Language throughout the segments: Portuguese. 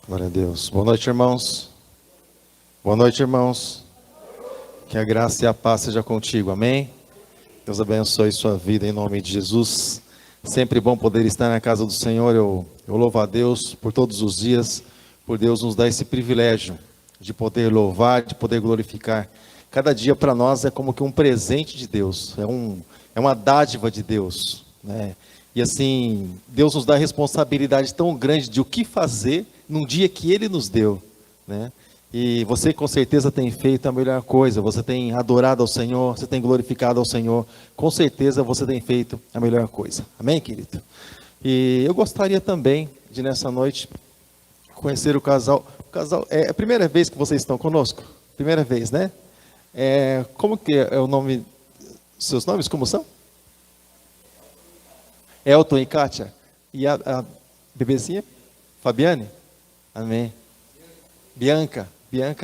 Glória a Deus. Boa noite, irmãos. Boa noite, irmãos. Que a graça e a paz seja contigo, amém? Deus abençoe sua vida em nome de Jesus. Sempre bom poder estar na casa do Senhor. Eu louvo a Deus por todos os dias, por Deus nos dar esse privilégio de poder louvar, de poder glorificar. Cada dia para nós é como que um presente de Deus, é uma dádiva de Deus, né? E assim, Deus nos dá a responsabilidade tão grande de o que fazer num dia que Ele nos deu, né? E você com certeza tem feito a melhor coisa, você tem adorado ao Senhor, você tem glorificado ao Senhor, com certeza você tem feito a melhor coisa, amém, querido? E eu gostaria também de nessa noite conhecer o casal, é a primeira vez que vocês estão conosco? Primeira vez, né? Como que é o nome, seus nomes como são? Elton e Kátia. E a bebezinha? Fabiane? Amém. Bianca,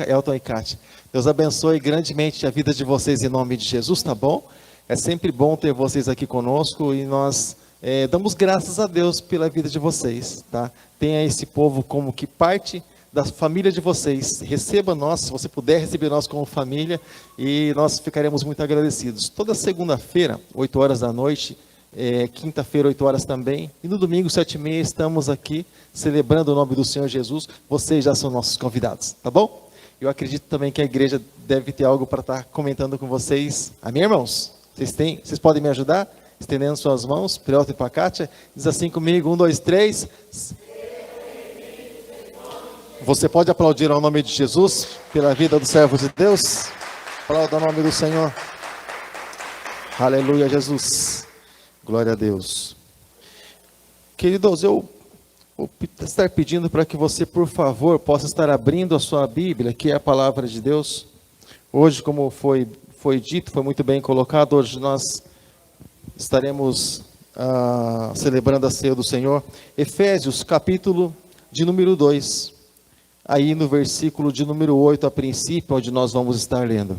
Elton e Kátia. Deus abençoe grandemente a vida de vocês em nome de Jesus, tá bom? É sempre bom ter vocês aqui conosco e nós damos graças a Deus pela vida de vocês, tá? Tenha esse povo como que parte da família de vocês. Receba nós, se você puder receber nós como família, e nós ficaremos muito agradecidos. Toda segunda-feira, 8 horas da noite, quinta-feira, 8 horas também, e no domingo, 7h30, estamos aqui celebrando o nome do Senhor Jesus. Vocês já são nossos convidados, tá bom? Eu acredito também que a igreja deve ter algo para estar comentando com vocês. Amém, irmãos? Vocês podem me ajudar? Estendendo suas mãos, para Elton e para a Kátia. Diz assim comigo, 1, 2, 3. Você pode aplaudir ao nome de Jesus, pela vida do servo de Deus? Aplauda o nome do Senhor. Aleluia, Jesus. Glória a Deus. Queridos, eu vou estar pedindo para que você, por favor, possa estar abrindo a sua Bíblia, que é a palavra de Deus. Hoje, como foi dito, foi muito bem colocado, hoje nós estaremos celebrando a ceia do Senhor. Efésios, capítulo de número 2. Aí no versículo de número 8, a princípio, onde nós vamos estar lendo.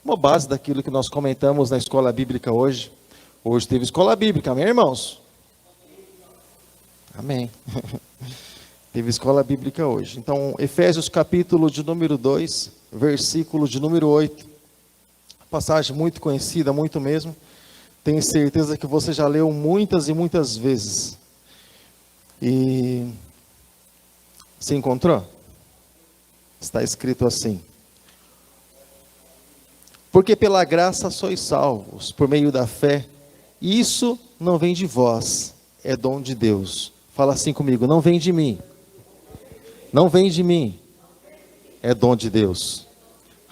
Uma base daquilo que nós comentamos na escola bíblica hoje. Hoje teve escola bíblica, amém, irmãos? Amém. Teve escola bíblica hoje. Então, Efésios capítulo de número 2, versículo de número 8. Passagem muito conhecida, muito mesmo. Tenho certeza que você já leu muitas e muitas vezes. E se encontrou? Está escrito assim: porque pela graça sois salvos, por meio da fé. Isso não vem de vós, é dom de Deus. Fala assim comigo, não vem de mim. Não vem de mim, é dom de Deus.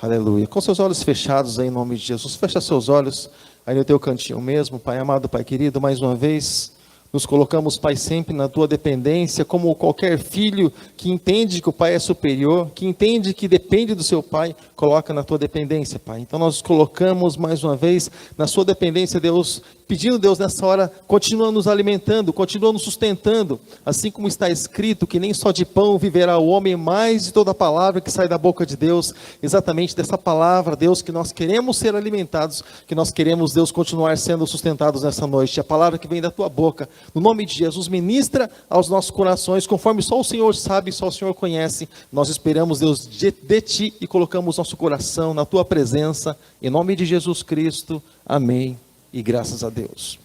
Aleluia. Com seus olhos fechados aí, em nome de Jesus, fecha seus olhos aí no teu cantinho mesmo. Pai amado, Pai querido, mais uma vez nos colocamos, Pai, sempre na tua dependência, como qualquer filho que entende que o Pai é superior, que entende que depende do seu Pai, coloca na tua dependência, Pai. Então nós nos colocamos mais uma vez na sua dependência, Deus, pedindo, Deus, nessa hora, continua nos alimentando, continua nos sustentando, assim como está escrito, que nem só de pão viverá o homem, mas de toda palavra que sai da boca de Deus. Exatamente dessa palavra, Deus, que nós queremos ser alimentados, que nós queremos, Deus, continuar sendo sustentados nessa noite. A palavra que vem da tua boca, no nome de Jesus, ministra aos nossos corações, conforme só o Senhor sabe, só o Senhor conhece. Nós esperamos, Deus, de ti, e colocamos nosso coração na tua presença, em nome de Jesus Cristo, amém, e graças a Deus.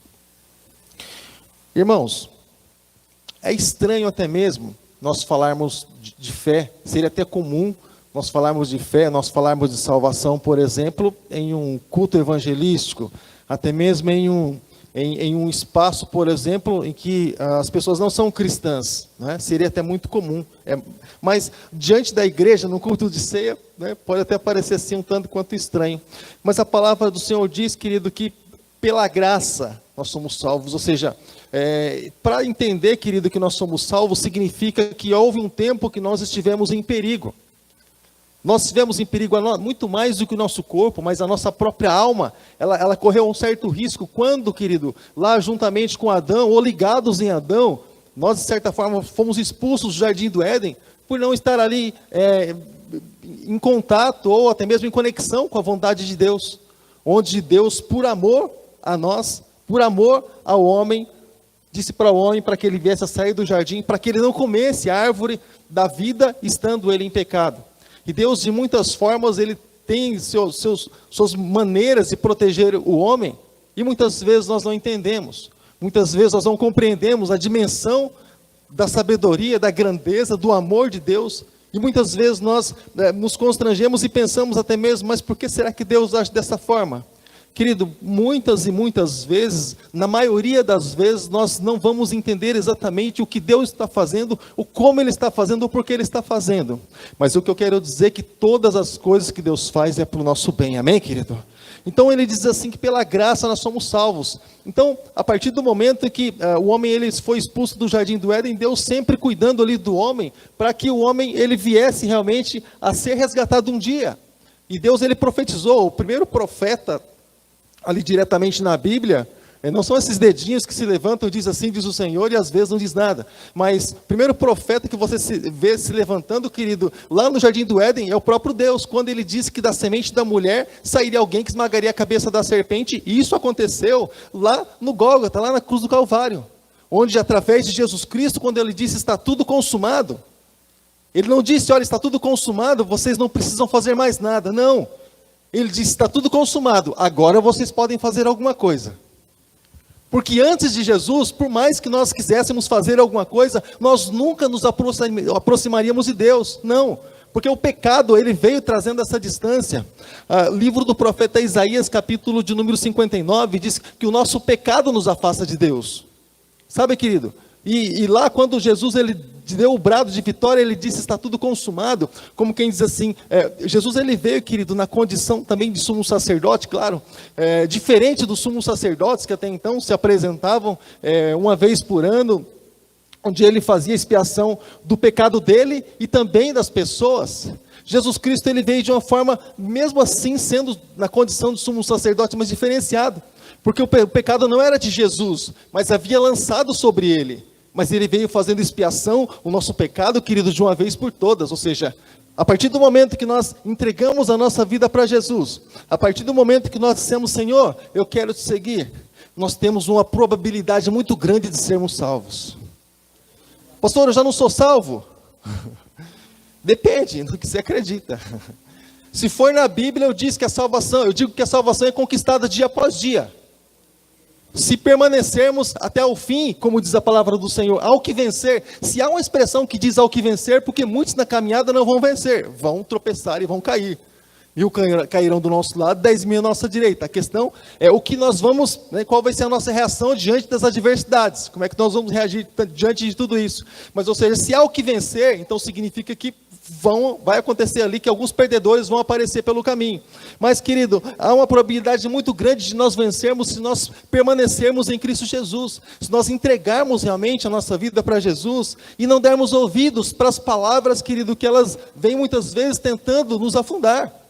Irmãos, é estranho até mesmo nós falarmos de fé, seria até comum nós falarmos de fé, nós falarmos de salvação, por exemplo, em um culto evangelístico, até mesmo em um espaço, por exemplo, em que as pessoas não são cristãs, né? Seria até muito comum, mas diante da igreja, no culto de ceia, né, pode até parecer assim um tanto quanto estranho, mas a palavra do Senhor diz, querido, que pela graça nós somos salvos, ou seja, para entender, querido, que nós somos salvos, significa que houve um tempo que nós estivemos em perigo. Nós estivemos em perigo muito mais do que o nosso corpo, mas a nossa própria alma, ela correu um certo risco. Quando, querido, lá juntamente com Adão, ou ligados em Adão, nós de certa forma fomos expulsos do jardim do Éden, por não estar ali em contato, ou até mesmo em conexão com a vontade de Deus. Onde Deus, por amor a nós, por amor ao homem, disse para o homem para que ele viesse a sair do jardim, para que ele não comesse a árvore da vida estando ele em pecado. E Deus, de muitas formas, ele tem suas maneiras de proteger o homem, e muitas vezes nós não entendemos. Muitas vezes nós não compreendemos a dimensão da sabedoria, da grandeza, do amor de Deus. E muitas vezes nós nos constrangemos e pensamos até mesmo, mas por que será que Deus age dessa forma? Querido, muitas e muitas vezes, na maioria das vezes, nós não vamos entender exatamente o que Deus está fazendo, o como Ele está fazendo, o porquê Ele está fazendo. Mas o que eu quero dizer é que todas as coisas que Deus faz é para o nosso bem, amém, querido? Então ele diz assim que pela graça nós somos salvos. Então, a partir do momento que o homem ele foi expulso do jardim do Éden, Deus sempre cuidando ali do homem, para que o homem ele viesse realmente a ser resgatado um dia. E Deus ele profetizou, o primeiro profeta ali diretamente na Bíblia, não são esses dedinhos que se levantam e diz assim, diz o Senhor, e às vezes não diz nada. Mas o primeiro profeta que você vê se levantando, querido, lá no jardim do Éden, é o próprio Deus, quando ele disse que da semente da mulher sairia alguém que esmagaria a cabeça da serpente, e isso aconteceu lá no Gólgota, lá na cruz do Calvário, onde através de Jesus Cristo, quando ele disse está tudo consumado, ele não disse, olha, está tudo consumado, vocês não precisam fazer mais nada, não. Ele disse, está tudo consumado, agora vocês podem fazer alguma coisa. Porque antes de Jesus, por mais que nós quiséssemos fazer alguma coisa, nós nunca nos aproximaríamos de Deus, não. Porque o pecado, ele veio trazendo essa distância. Livro do profeta Isaías, capítulo de número 59, diz que o nosso pecado nos afasta de Deus. Sabe, querido? E lá quando Jesus ele deu o brado de vitória, ele disse, está tudo consumado, como quem diz assim, Jesus ele veio, querido, na condição também de sumo sacerdote, claro, diferente dos sumos sacerdotes que até então se apresentavam uma vez por ano, onde ele fazia expiação do pecado dele e também das pessoas. Jesus Cristo ele veio de uma forma, mesmo assim sendo na condição de sumo sacerdote, mas diferenciado, porque o pecado não era de Jesus, mas havia lançado sobre ele. Mas ele veio fazendo expiação, o nosso pecado, querido, de uma vez por todas. Ou seja, a partir do momento que nós entregamos a nossa vida para Jesus, a partir do momento que nós dissemos, Senhor, eu quero te seguir, nós temos uma probabilidade muito grande de sermos salvos. Pastor, eu já não sou salvo? Depende do que você acredita. Se for na Bíblia, eu digo que a salvação é conquistada dia após dia. Se permanecermos até o fim, como diz a palavra do Senhor, ao que vencer, se há uma expressão que diz ao que vencer, porque muitos na caminhada não vão vencer, vão tropeçar e vão cair. 1.000 cairão do nosso lado, 10.000 à nossa direita. A questão é o que nós vamos, qual vai ser a nossa reação diante das adversidades, como é que nós vamos reagir diante de tudo isso. Mas, ou seja, se há o que vencer, então significa que vai acontecer ali que alguns perdedores vão aparecer pelo caminho. Mas, querido, há uma probabilidade muito grande de nós vencermos se nós permanecermos em Cristo Jesus, se nós entregarmos realmente a nossa vida para Jesus e não dermos ouvidos para as palavras, querido, que elas vêm muitas vezes tentando nos afundar.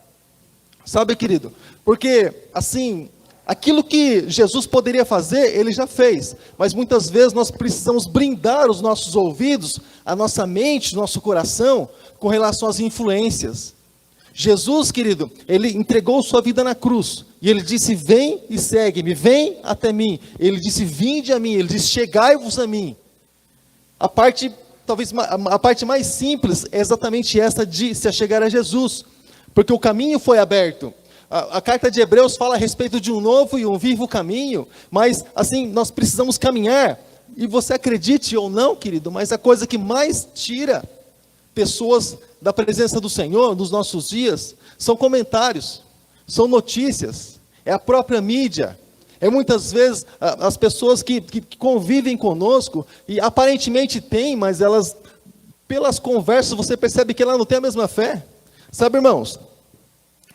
Sabe, querido? Porque, assim, aquilo que Jesus poderia fazer, Ele já fez. Mas muitas vezes nós precisamos brindar os nossos ouvidos, a nossa mente, o nosso coração, com relação às influências. Jesus, querido, Ele entregou sua vida na cruz. E Ele disse, vem e segue-me, vem até mim. Ele disse, vinde a mim. Ele disse, chegai-vos a mim. Talvez a parte mais simples é exatamente essa de se achegar a Jesus. Porque o caminho foi aberto. A carta de Hebreus fala a respeito de um novo e um vivo caminho, mas assim, nós precisamos caminhar, e você acredite ou não, querido, mas a coisa que mais tira pessoas da presença do Senhor nos nossos dias, são comentários, são notícias, é a própria mídia, é muitas vezes as pessoas que convivem conosco, e aparentemente têm, mas elas, pelas conversas, você percebe que ela não tem a mesma fé. Sabe, irmãos,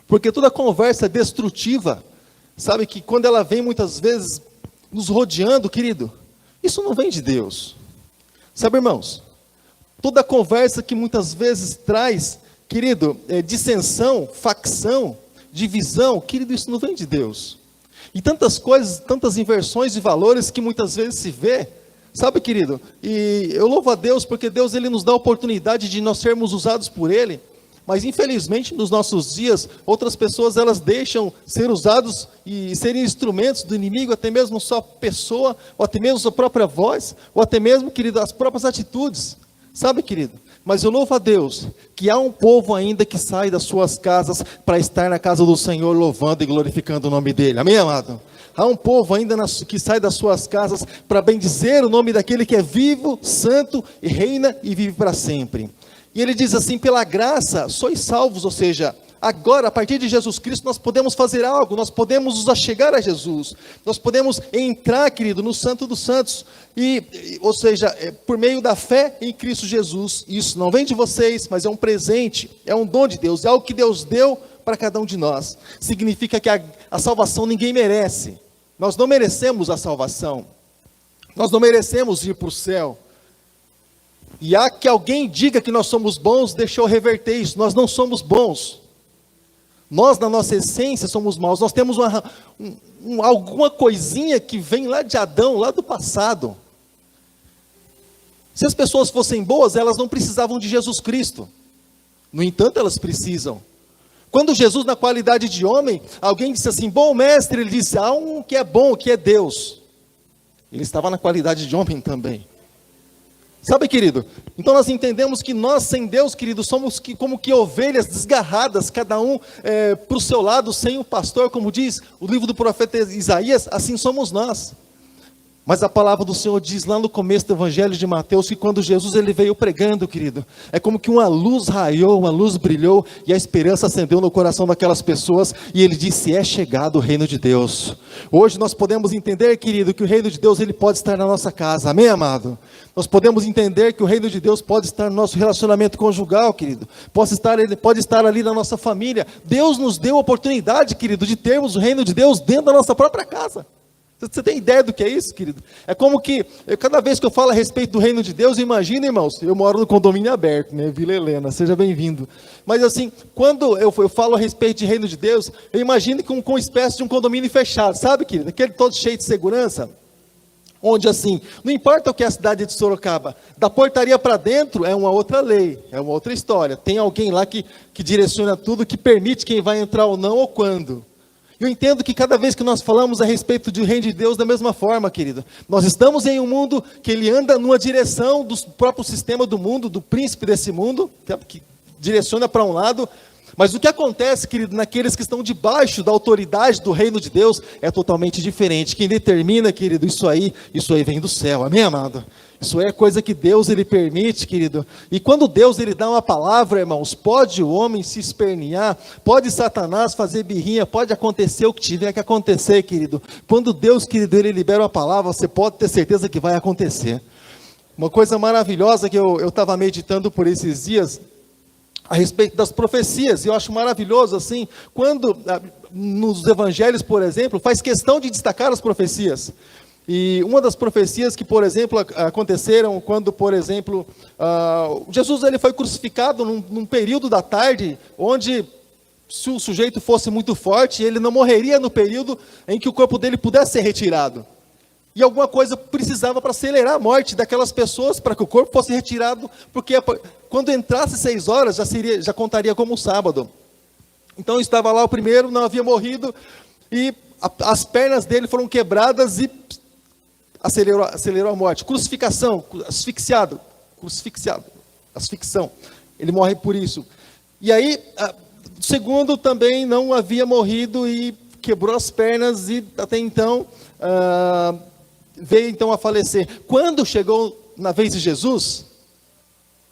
porque toda conversa destrutiva, sabe que quando ela vem muitas vezes nos rodeando, querido, isso não vem de Deus. Sabe, irmãos, toda conversa que muitas vezes traz, querido, dissensão, facção, divisão, querido, isso não vem de Deus. E tantas coisas, tantas inversões de valores que muitas vezes se vê, sabe, querido, e eu louvo a Deus porque Deus ele nos dá a oportunidade de nós sermos usados por Ele. Mas infelizmente nos nossos dias, outras pessoas elas deixam ser usados e serem instrumentos do inimigo, até mesmo sua pessoa, ou até mesmo sua própria voz, ou até mesmo, querido, as próprias atitudes. Sabe, querido? Mas eu louvo a Deus que há um povo ainda que sai das suas casas para estar na casa do Senhor louvando e glorificando o nome dele. Amém, amado? Há um povo ainda que sai das suas casas para bendizer o nome daquele que é vivo, santo e reina e vive para sempre. E ele diz assim: pela graça sois salvos, ou seja, agora, a partir de Jesus Cristo, nós podemos fazer algo, nós podemos nos achegar a Jesus, nós podemos entrar, querido, no Santo dos Santos, ou seja, por meio da fé em Cristo Jesus. Isso não vem de vocês, mas é um presente, é um dom de Deus, é algo que Deus deu para cada um de nós. Significa que a salvação ninguém merece, nós não merecemos a salvação, nós não merecemos ir para o céu. E há que alguém diga que nós somos bons, deixa eu reverter isso, nós não somos bons. Nós, na nossa essência, somos maus. Nós temos alguma coisinha que vem lá de Adão, lá do passado. Se as pessoas fossem boas, elas não precisavam de Jesus Cristo. No entanto, elas precisam. Quando Jesus, na qualidade de homem, alguém disse assim: bom mestre, ele disse: há um que é bom, que é Deus. Ele estava na qualidade de homem também. Sabe, querido? Então nós entendemos que nós, sem Deus, querido, somos como que ovelhas desgarradas, cada um para o seu lado, sem o pastor, como diz o livro do profeta Isaías, assim somos nós. Mas a palavra do Senhor diz lá no começo do Evangelho de Mateus, que quando Jesus ele veio pregando, querido, é como que uma luz raiou, uma luz brilhou, e a esperança acendeu no coração daquelas pessoas, e ele disse: é chegado o reino de Deus. Hoje nós podemos entender, querido, que o reino de Deus ele pode estar na nossa casa, amém, amado? Nós podemos entender que o reino de Deus pode estar no nosso relacionamento conjugal, querido, ele pode estar ali na nossa família. Deus nos deu a oportunidade, querido, de termos o reino de Deus dentro da nossa própria casa. Você tem ideia do que é isso, querido? É como que, cada vez que eu falo a respeito do reino de Deus, imagina, irmãos, eu moro no condomínio aberto, né, Vila Helena, seja bem-vindo. Mas assim, quando eu falo a respeito de reino de Deus, eu imagino com uma espécie de um condomínio fechado, sabe, querido? Aquele todo cheio de segurança, onde assim, não importa o que é a cidade de Sorocaba, da portaria para dentro é uma outra lei, é uma outra história. Tem alguém lá que direciona tudo, que permite quem vai entrar ou não, ou quando. Eu entendo que cada vez que nós falamos a respeito do reino de Deus, da mesma forma, querido, nós estamos em um mundo que ele anda numa direção do próprio sistema do mundo, do príncipe desse mundo, que direciona para um lado, mas o que acontece, querido, naqueles que estão debaixo da autoridade do reino de Deus, é totalmente diferente. Quem determina, querido, isso aí vem do céu, amém, amado? Isso é coisa que Deus ele permite, querido. E quando Deus ele dá uma palavra, irmãos, pode o homem se espernear, pode Satanás fazer birrinha, pode acontecer o que tiver que acontecer, querido. Quando Deus, querido, ele libera uma palavra, você pode ter certeza que vai acontecer. Uma coisa maravilhosa que eu estava meditando por esses dias, a respeito das profecias, eu acho maravilhoso assim, quando nos evangelhos, por exemplo, faz questão de destacar as profecias. E uma das profecias que, por exemplo, aconteceram quando, por exemplo, Jesus ele foi crucificado num período da tarde, onde se o sujeito fosse muito forte, ele não morreria no período em que o corpo dele pudesse ser retirado. E alguma coisa precisava para acelerar a morte daquelas pessoas, para que o corpo fosse retirado, porque quando entrasse 6 horas, já contaria como sábado. Então estava lá o primeiro, não havia morrido, e as pernas dele foram quebradas e acelerou a morte. Crucificação, asfixiado, asficção. Ele morre por isso. E aí, o segundo também não havia morrido e quebrou as pernas e até então veio então a falecer. Quando chegou na vez de Jesus,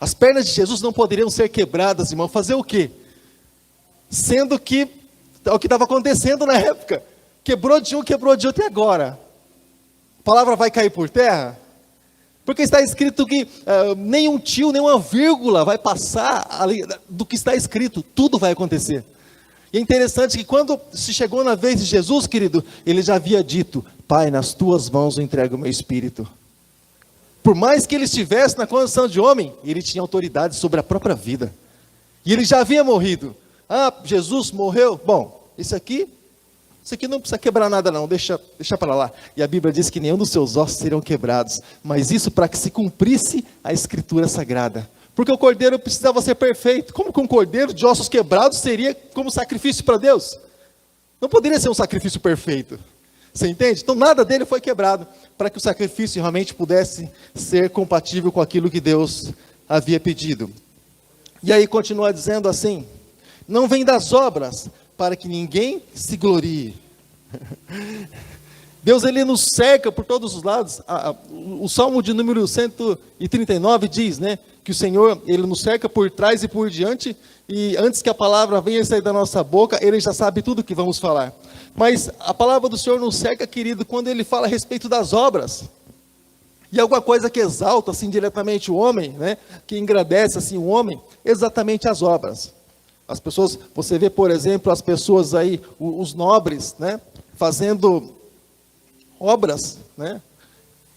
as pernas de Jesus não poderiam ser quebradas, irmão. Fazer o quê? Sendo que é o que estava acontecendo na época. Quebrou de um, quebrou de outro, e agora? A palavra vai cair por terra? Porque está escrito que nem um tio, nem uma vírgula vai passar ali do que está escrito. Tudo vai acontecer. E é interessante que quando se chegou na vez de Jesus, querido, ele já havia dito: Pai, nas tuas mãos eu entrego o meu espírito. Por mais que ele estivesse na condição de homem, ele tinha autoridade sobre a própria vida. E ele já havia morrido. Jesus morreu? Bom, isso aqui não precisa quebrar nada não, deixa para lá. E a Bíblia diz que nenhum dos seus ossos serão quebrados. Mas isso para que se cumprisse a Escritura Sagrada. Porque o cordeiro precisava ser perfeito. Como que um cordeiro de ossos quebrados seria como sacrifício para Deus? Não poderia ser um sacrifício perfeito. Você entende? Então nada dele foi quebrado, para que o sacrifício realmente pudesse ser compatível com aquilo que Deus havia pedido. E aí continua dizendo assim: não vem das obras, para que ninguém se glorie. Deus, ele nos cerca por todos os lados. O Salmo de número 139 diz, né, que o Senhor, ele nos cerca por trás e por diante, e antes que a palavra venha sair da nossa boca, ele já sabe tudo o que vamos falar. Mas a palavra do Senhor nos cerca, querido, quando ele fala a respeito das obras. E alguma coisa que exalta, assim, diretamente o homem, né, que engrandece, assim, o homem, exatamente as obras. As pessoas, você vê, por exemplo, as pessoas aí, os nobres, né, fazendo obras, né?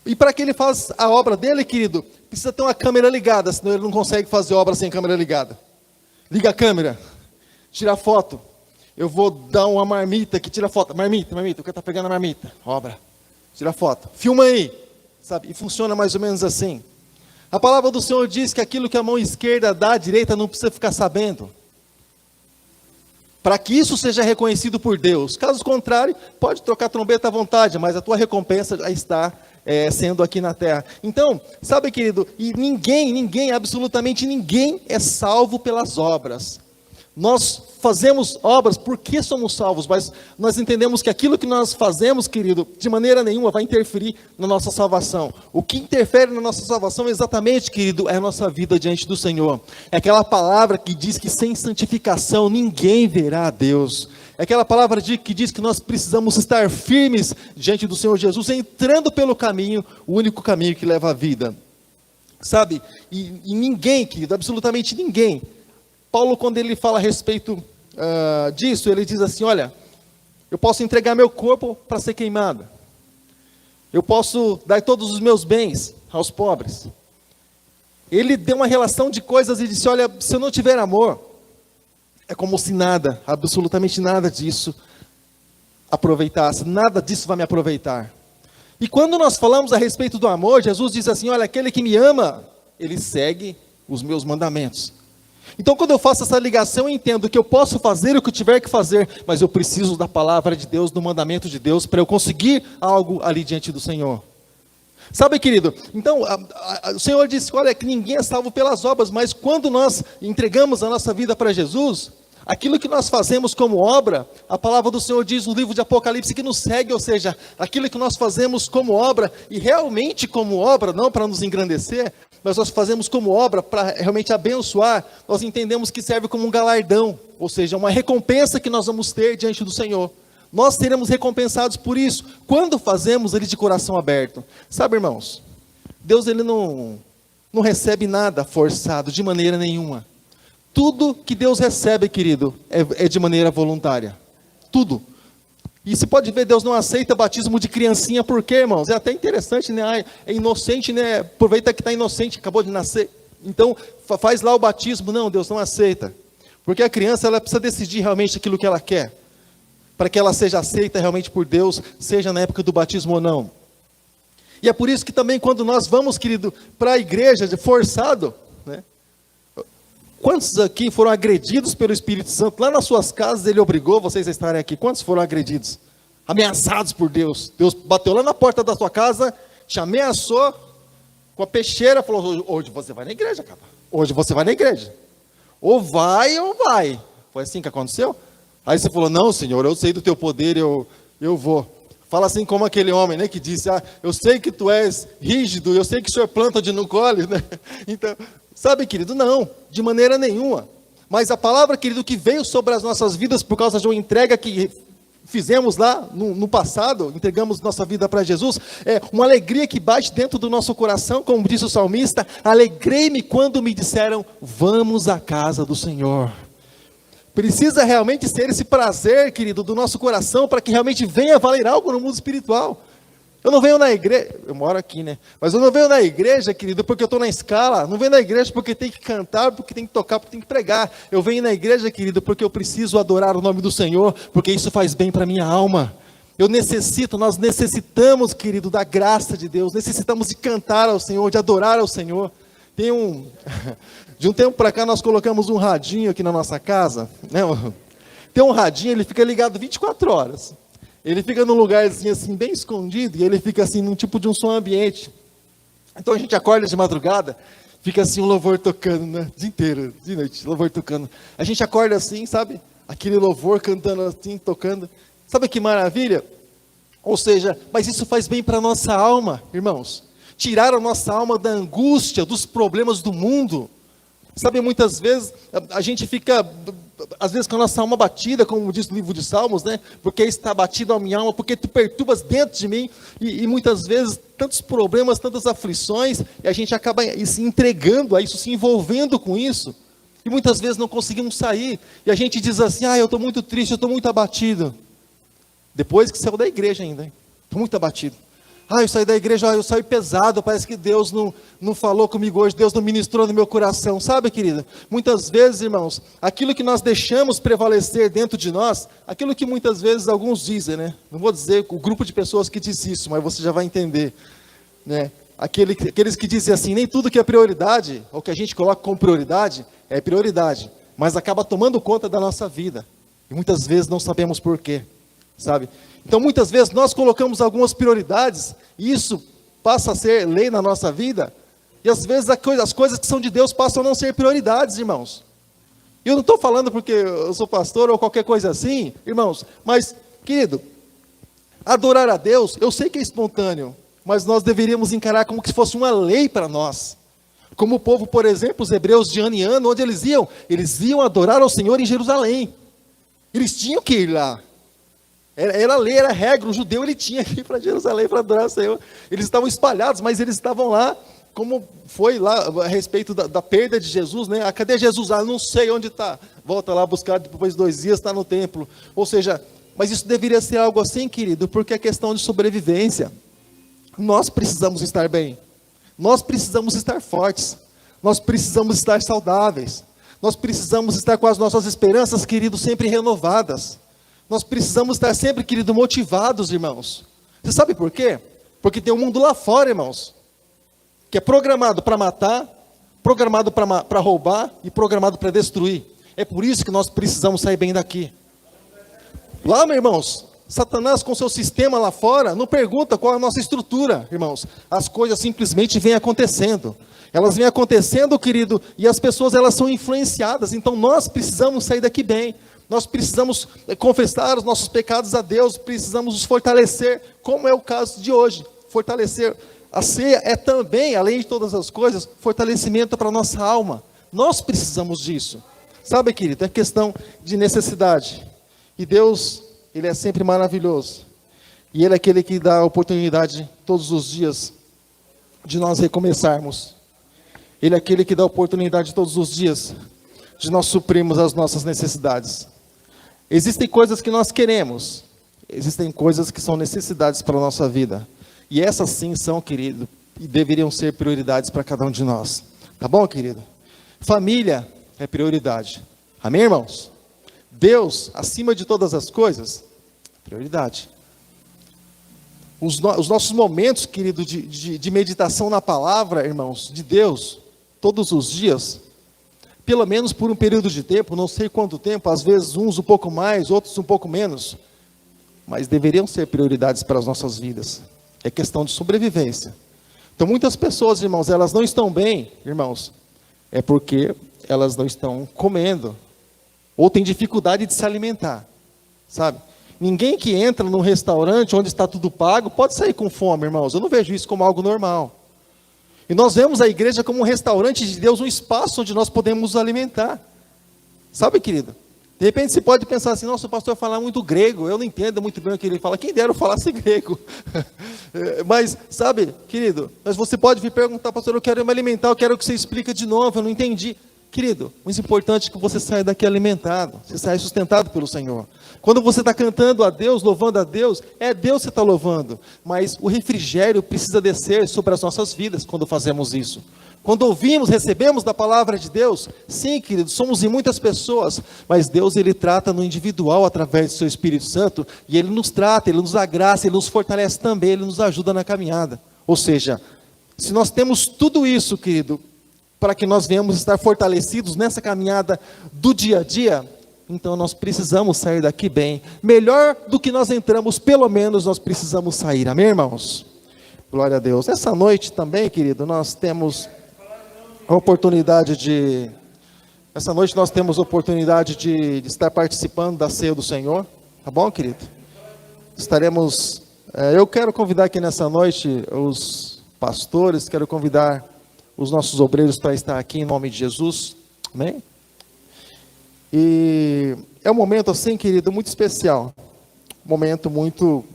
E para que ele faça a obra dele, querido, precisa ter uma câmera ligada, senão ele não consegue fazer obra sem câmera ligada. Liga a câmera, tira foto. Eu vou dar uma marmita que tira foto. Marmita, o que está pegando a marmita? Obra. Tira foto. Filma aí, sabe? E funciona mais ou menos assim. A palavra do Senhor diz que aquilo que a mão esquerda dá, a direita não precisa ficar sabendo. Para que isso seja reconhecido por Deus. Caso contrário, pode trocar a trombeta à vontade, mas a tua recompensa já está sendo aqui na terra. Então, sabe, querido, e ninguém, absolutamente ninguém é salvo pelas obras. Nós fazemos obras porque somos salvos, mas nós entendemos que aquilo que nós fazemos, querido, de maneira nenhuma vai interferir na nossa salvação. O que interfere na nossa salvação exatamente, querido, é a nossa vida diante do Senhor. É aquela palavra que diz que sem santificação ninguém verá a Deus. É aquela palavra que diz que nós precisamos estar firmes diante do Senhor Jesus, entrando pelo caminho, o único caminho que leva à vida. Sabe? E ninguém, querido, absolutamente ninguém. Paulo, quando ele fala a respeito disso, ele diz assim: olha, eu posso entregar meu corpo para ser queimado, eu posso dar todos os meus bens aos pobres. Ele deu uma relação de coisas e disse: olha, se eu não tiver amor, é como se nada, absolutamente nada disso aproveitasse, nada disso vai me aproveitar. E quando nós falamos a respeito do amor, Jesus diz assim: olha, aquele que me ama, ele segue os meus mandamentos. Então, quando eu faço essa ligação, eu entendo que eu posso fazer o que eu tiver que fazer, mas eu preciso da palavra de Deus, do mandamento de Deus, para eu conseguir algo ali diante do Senhor. Sabe, querido, então, o Senhor disse, olha, que ninguém é salvo pelas obras, mas quando nós entregamos a nossa vida para Jesus, aquilo que nós fazemos como obra, a palavra do Senhor diz no livro de Apocalipse que nos segue, ou seja, aquilo que nós fazemos como obra, e realmente como obra, não para nos engrandecer, mas nós fazemos como obra para realmente abençoar, nós entendemos que serve como um galardão, ou seja, uma recompensa que nós vamos ter diante do Senhor. Nós seremos recompensados por isso, quando fazemos ele de coração aberto. Sabe, irmãos, Deus ele não recebe nada forçado, de maneira nenhuma. Tudo que Deus recebe, querido, é de maneira voluntária. Tudo. E você pode ver, Deus não aceita batismo de criancinha, por quê, irmãos? É até interessante, né? É inocente, né? Aproveita que está inocente, acabou de nascer. Então, faz lá o batismo. Não, Deus não aceita. Porque a criança, ela precisa decidir realmente aquilo que ela quer. Para que ela seja aceita realmente por Deus, seja na época do batismo ou não. E é por isso que também quando nós vamos, querido, para a igreja, forçado, né? Quantos aqui foram agredidos pelo Espírito Santo? Lá nas suas casas ele obrigou vocês a estarem aqui. Quantos foram agredidos? Ameaçados por Deus. Deus bateu lá na porta da sua casa, te ameaçou com a peixeira, falou: hoje você vai na igreja, cara. Hoje você vai na igreja. Ou vai ou vai. Foi assim que aconteceu? Aí você falou: não, Senhor, eu sei do teu poder, eu vou. Fala assim como aquele homem, né, que disse: eu sei que tu és rígido, eu sei que o Senhor planta onde não colhe, né? Então, sabe, querido, não, de maneira nenhuma. Mas a palavra, querido, que veio sobre as nossas vidas por causa de uma entrega que fizemos lá no passado, entregamos nossa vida para Jesus, é uma alegria que bate dentro do nosso coração, como disse o salmista: alegrei-me quando me disseram, vamos à casa do Senhor. Precisa realmente ser esse prazer, querido, do nosso coração, para que realmente venha valer algo no mundo espiritual. Eu não venho na igreja, eu moro aqui, né? Mas eu não venho na igreja, querido, porque eu estou na escala. Não venho na igreja porque tem que cantar, porque tem que tocar, porque tem que pregar. Eu venho na igreja, querido, porque eu preciso adorar o nome do Senhor, porque isso faz bem para a minha alma. Nós necessitamos, querido, da graça de Deus. Necessitamos de cantar ao Senhor, de adorar ao Senhor. De um tempo para cá nós colocamos um radinho aqui na nossa casa, né? Tem um radinho, ele fica ligado 24 horas. Ele fica num lugarzinho assim, bem escondido, e ele fica assim, num tipo de um som ambiente. Então a gente acorda de madrugada, Fica assim um louvor tocando, né? O dia inteiro, de noite, louvor tocando. A gente acorda assim, sabe? Aquele louvor cantando assim, tocando. Sabe que maravilha? Ou seja, mas isso faz bem para a nossa alma, irmãos. Tirar a nossa alma da angústia, dos problemas do mundo. Sabe, muitas vezes a gente fica, às vezes com a nossa alma batida, como diz no livro de Salmos, né? Porque está batido a minha alma, porque tu perturbas dentro de mim, e muitas vezes tantos problemas, tantas aflições, e a gente acaba se entregando a isso, se envolvendo com isso, e muitas vezes não conseguimos sair, e a gente diz assim, eu estou muito triste, eu estou muito abatido, depois que saiu da igreja ainda, estou muito abatido. Eu saí da igreja, eu saí pesado, parece que Deus não falou comigo hoje, Deus não ministrou no meu coração, sabe, querida? Muitas vezes, irmãos, aquilo que nós deixamos prevalecer dentro de nós, aquilo que muitas vezes alguns dizem, né? Não vou dizer o grupo de pessoas que diz isso, mas você já vai entender, né? Aqueles que dizem assim, nem tudo que é prioridade, ou que a gente coloca como prioridade, é prioridade, mas acaba tomando conta da nossa vida, e muitas vezes não sabemos por quê, sabe? Então, muitas vezes, nós colocamos algumas prioridades, e isso passa a ser lei na nossa vida, e às vezes as coisas que são de Deus passam a não ser prioridades, irmãos. E eu não estou falando porque eu sou pastor ou qualquer coisa assim, irmãos, mas, querido, adorar a Deus, eu sei que é espontâneo, mas nós deveríamos encarar como se fosse uma lei para nós. Como o povo, por exemplo, os hebreus de ano em ano, onde eles iam? Eles iam adorar ao Senhor em Jerusalém. Eles tinham que ir lá. Era lei, era regra, o judeu ele tinha que ir para Jerusalém para adorar o Senhor. Eles estavam espalhados, mas eles estavam lá, como foi lá a respeito da perda de Jesus, né? Cadê Jesus? Não sei onde está. Volta lá buscar, depois de 2 dias está no templo. Ou seja, mas isso deveria ser algo assim, querido, porque é questão de sobrevivência. Nós precisamos estar bem. Nós precisamos estar fortes. Nós precisamos estar saudáveis. Nós precisamos estar com as nossas esperanças, querido, sempre renovadas. Nós precisamos estar sempre, querido, motivados, irmãos. Você sabe por quê? Porque tem um mundo lá fora, irmãos, que é programado para matar, programado para roubar e programado para destruir. É por isso que nós precisamos sair bem daqui. Lá, meus irmãos, Satanás com seu sistema lá fora, não pergunta qual é a nossa estrutura, irmãos. As coisas simplesmente vêm acontecendo. Elas vêm acontecendo, querido, e as pessoas elas são influenciadas. Então nós precisamos sair daqui bem. Nós precisamos confessar os nossos pecados a Deus, precisamos nos fortalecer, como é o caso de hoje. Fortalecer. A ceia é também, além de todas as coisas, fortalecimento para a nossa alma. Nós precisamos disso. Sabe, querido, é questão de necessidade. E Deus, Ele é sempre maravilhoso. E Ele é aquele que dá a oportunidade todos os dias de nós recomeçarmos. Ele é aquele que dá a oportunidade todos os dias de nós suprirmos as nossas necessidades. Existem coisas que nós queremos, existem coisas que são necessidades para a nossa vida, e essas sim são, querido, e deveriam ser prioridades para cada um de nós, tá bom, querido? Família é prioridade, amém, irmãos? Deus, acima de todas as coisas, prioridade. Os nossos momentos, querido, de meditação na palavra, irmãos, de Deus, todos os dias, pelo menos por um período de tempo, não sei quanto tempo, às vezes uns um pouco mais, outros um pouco menos, mas deveriam ser prioridades para as nossas vidas. É questão de sobrevivência. Então muitas pessoas, irmãos, elas não estão bem, irmãos, é porque elas não estão comendo, ou têm dificuldade de se alimentar, sabe? Ninguém que entra num restaurante onde está tudo pago, pode sair com fome, irmãos, eu não vejo isso como algo normal. E nós vemos a igreja como um restaurante de Deus, um espaço onde nós podemos nos alimentar. Sabe, querido? De repente você pode pensar assim, nossa, o pastor fala muito grego, eu não entendo muito bem o que ele fala. Quem dera eu falasse grego. Mas, sabe, querido, mas você pode vir perguntar, pastor, eu quero me alimentar, eu quero que você explique de novo, eu não entendi. Querido, o mais importante é que você saia daqui alimentado, você saia sustentado pelo Senhor. Quando você está cantando a Deus, louvando a Deus, é Deus que você está louvando. Mas o refrigério precisa descer sobre as nossas vidas quando fazemos isso. Quando ouvimos, recebemos da palavra de Deus, sim, querido, somos em muitas pessoas, mas Deus, Ele trata no individual através do seu Espírito Santo, e Ele nos trata, Ele nos dá graça, Ele nos fortalece também, Ele nos ajuda na caminhada. Ou seja, se nós temos tudo isso, querido, para que nós venhamos estar fortalecidos nessa caminhada do dia a dia, então nós precisamos sair daqui bem. Melhor do que nós entramos, pelo menos nós precisamos sair. Amém, irmãos? Glória a Deus. Essa noite também, querido, nós temos a oportunidade de... Essa noite nós temos a oportunidade de estar participando da ceia do Senhor. Tá bom, querido? Estaremos... eu quero convidar aqui nessa noite os pastores, quero convidar os nossos obreiros para estar aqui em nome de Jesus. Amém? E é um momento assim, querido, muito especial. Um momento muito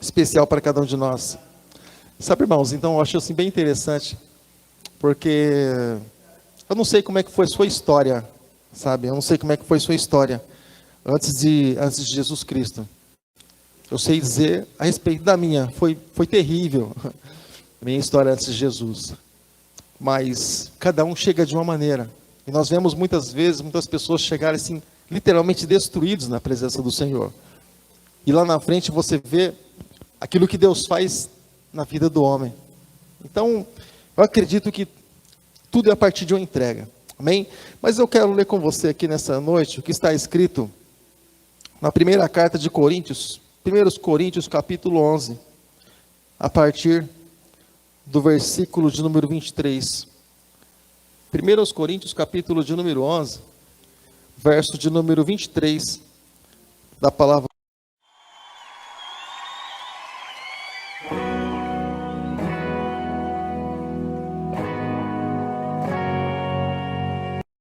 especial para cada um de nós. Sabe, irmãos, então eu acho assim bem interessante, porque eu não sei como é que foi a sua história, sabe? Eu não sei como é que foi a sua história antes de Jesus Cristo. Eu sei dizer a respeito da minha, foi terrível a minha história antes de Jesus. Mas cada um chega de uma maneira. E nós vemos muitas vezes, muitas pessoas chegarem assim, literalmente destruídos na presença do Senhor. E lá na frente você vê aquilo que Deus faz na vida do homem. Então, eu acredito que tudo é a partir de uma entrega. Amém? Mas eu quero ler com você aqui nessa noite o que está escrito na primeira carta de Coríntios, 1 Coríntios capítulo 11, a partir do versículo de número 23. 1 Coríntios capítulo de número 11, verso de número 23, da palavra